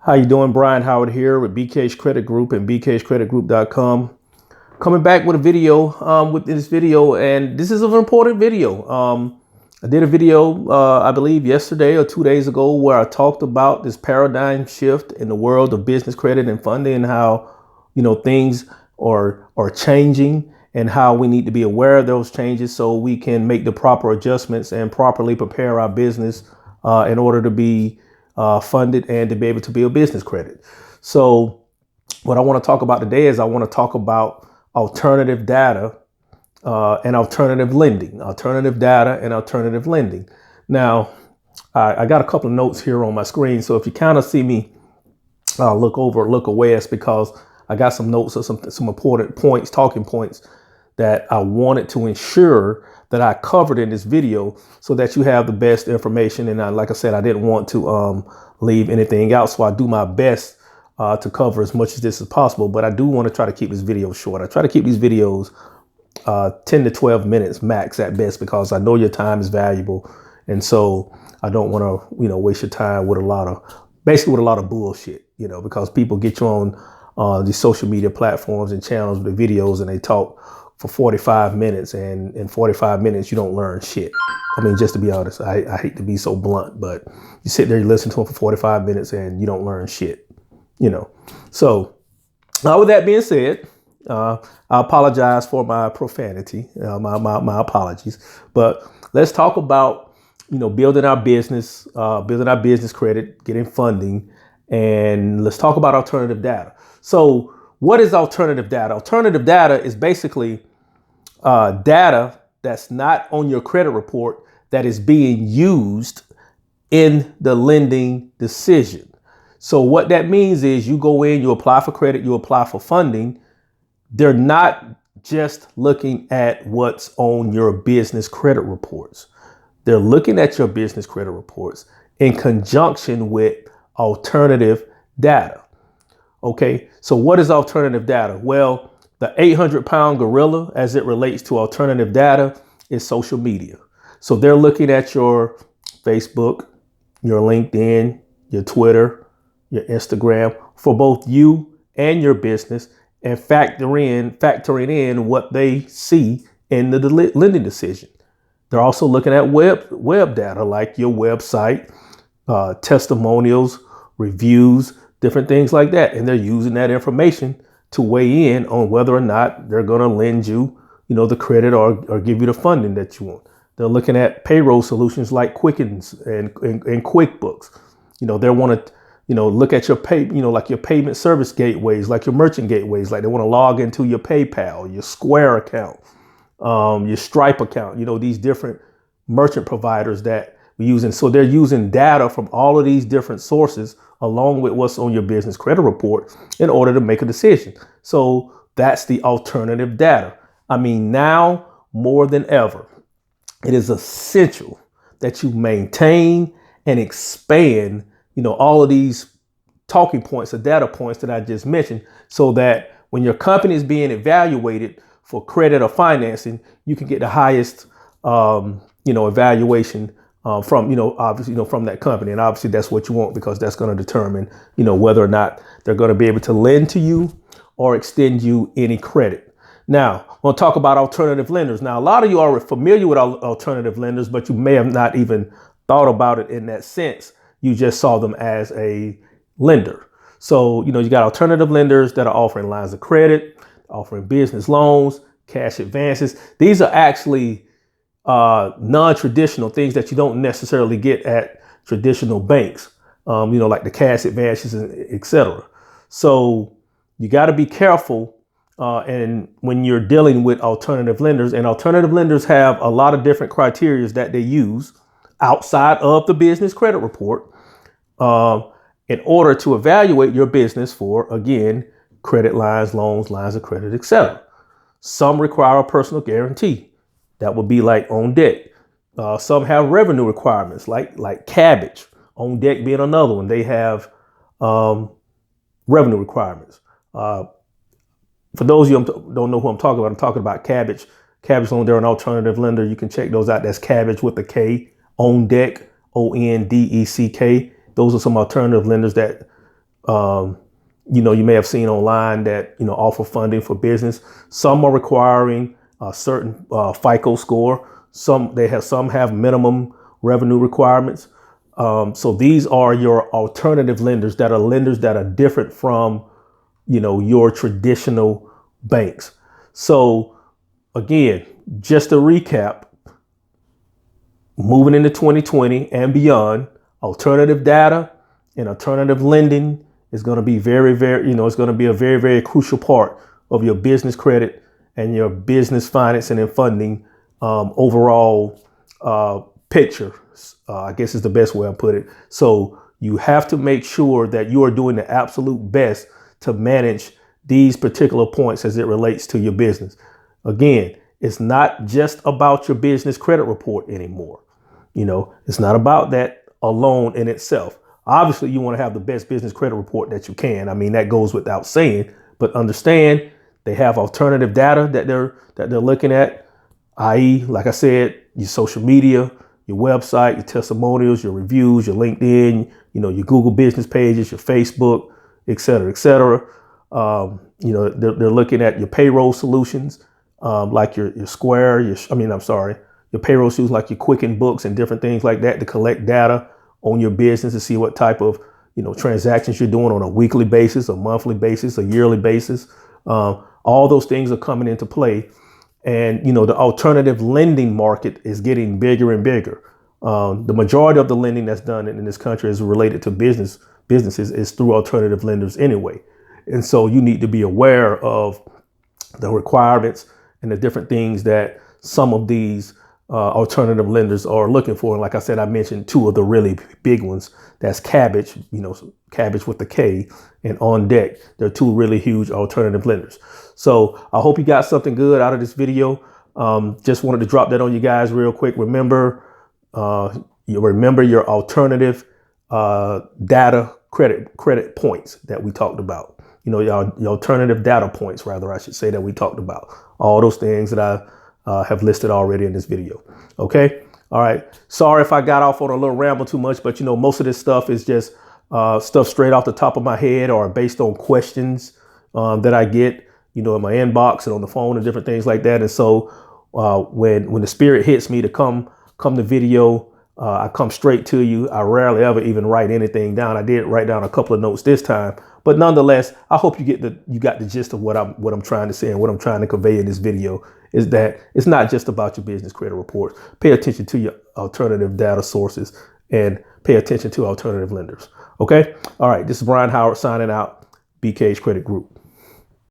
How you doing? Brian Howard here with BK's Credit Group and bkscreditgroup.com. Coming back with a video with this video, and this is an important video. I did a video, I believe yesterday or 2 days ago, where I talked about this paradigm shift in the world of business credit and funding, and how, things are changing, and how we need to be aware of those changes so we can make the proper adjustments and properly prepare our business in order to be funded and to be able to build business credit. So what I want to talk about today is I want to talk about alternative data and alternative lending, alternative data and alternative lending. Now, I got a couple of notes here on my screen. So if you kind of see me look over, look away, it's because I got some notes or some important points, talking points that I wanted to ensure that I covered in this video so that you have the best information. And like I said, I didn't want to leave anything out. So I do my best to cover as much of this as possible. But I do want to try to keep this video short. I try to keep these videos 10 to 12 minutes max at best, because I know your time is valuable. And so I don't want to, waste your time with a lot of bullshit, because people get you on these social media platforms and channels with the videos, and they talk for 45 minutes, and in 45 minutes, you don't learn shit. I mean, just to be honest, I hate to be so blunt, but you sit there, you listen to them for 45 minutes and you don't learn shit, So with that being said, I apologize for my profanity, my apologies, but let's talk about, building our business credit, getting funding, and let's talk about alternative data. So what is alternative data? Alternative data is basically data that's not on your credit report that is being used in the lending decision. So what that means is you go in, you apply for credit, you apply for funding. They're not just looking at what's on your business credit reports. They're looking at your business credit reports in conjunction with alternative data. Okay, so what is alternative data? Well, the 800-pound gorilla as it relates to alternative data is social media. So they're looking at your Facebook, your LinkedIn, your Twitter, your Instagram, for both you and your business, and factoring in what they see in the lending decision. They're also looking at web data, like your website, testimonials, reviews, different things like that. And they're using that information to weigh in on whether or not they're going to lend you, the credit or give you the funding that you want. They're looking at payroll solutions like Quickens and QuickBooks. They want to, look at your like your payment service gateways, like your merchant gateways, like they want to log into your PayPal, your Square account, your Stripe account, these different merchant providers that we're using. So they're using data from all of these different sources along with what's on your business credit report in order to make a decision. So that's the alternative data. I mean, now more than ever, it is essential that you maintain and expand, all of these talking points or data points that I just mentioned, so that when your company is being evaluated for credit or financing, you can get the highest, evaluation from, obviously, from that company. And obviously that's what you want, because that's going to determine, whether or not they're going to be able to lend to you or extend you any credit. Now, I'm going to talk about alternative lenders. Now, a lot of you are familiar with alternative lenders, but you may have not even thought about it in that sense. You just saw them as a lender. So, you got alternative lenders that are offering lines of credit, offering business loans, cash advances. These are actually non-traditional things that you don't necessarily get at traditional banks, like the cash advances, et cetera. So you got to be careful. And when you're dealing with alternative lenders, and alternative lenders have a lot of different criteria that they use outside of the business credit report in order to evaluate your business for, again, credit lines, loans, lines of credit, et cetera. Some require a personal guarantee. That would be like on deck. Some have revenue requirements, like Cabbage. On deck being another one. They have revenue requirements. For those of you who don't know who I'm talking about Cabbage. Cabbage Loan, they're an alternative lender. You can check those out. That's Cabbage with a K, On Deck, ONDECK. Those are some alternative lenders that You may have seen online that, offer funding for business. Some are requiring a certain FICO score. Some have minimum revenue requirements. So these are your alternative lenders that are different from, your traditional banks. So again, just to recap, moving into 2020 and beyond, alternative data and alternative lending is going to be very, very, it's going to be a very, very crucial part of your business credit and your business financing and funding overall picture, I guess is the best way I put it. So you have to make sure that you are doing the absolute best to manage these particular points as it relates to your business. Again, it's not just about your business credit report anymore. It's not about that alone in itself. Obviously, you want to have the best business credit report that you can. I mean, that goes without saying, but understand they have alternative data that they're looking at, i.e., like I said, your social media, your website, your testimonials, your reviews, your LinkedIn, your Google business pages, your Facebook, et cetera, et cetera. They're looking at your payroll solutions, like your Square, your payroll solutions like your QuickBooks and different things like that to collect data on your business to see what type of, transactions you're doing on a weekly basis, a monthly basis, a yearly basis. All those things are coming into play. And, the alternative lending market is getting bigger and bigger. The majority of the lending that's done in this country is related to businesses is through alternative lenders anyway. And so you need to be aware of the requirements and the different things that some of these alternative lenders are looking for. And like I said, I mentioned two of the really big ones. That's Cabbage, Cabbage with the K, and On Deck. They're two really huge alternative lenders. So I hope you got something good out of this video. Just wanted to drop that on you guys real quick. Remember your alternative data credit points that we talked about. Your alternative data points, rather, I should say, that we talked about. All those things that I have listed already in this video. Okay. All right. Sorry if I got off on a little ramble too much, but most of this stuff is just stuff straight off the top of my head or based on questions that I get, in my inbox and on the phone and different things like that. And so when the spirit hits me to come to video, I come straight to you. I rarely ever even write anything down. I did write down a couple of notes this time, but nonetheless, I hope you got the gist of what I'm trying to say and what I'm trying to convey in this video is that it's not just about your business credit reports. Pay attention to your alternative data sources and pay attention to alternative lenders. Okay. All right. This is Brian Howard signing out, BK's Credit Group.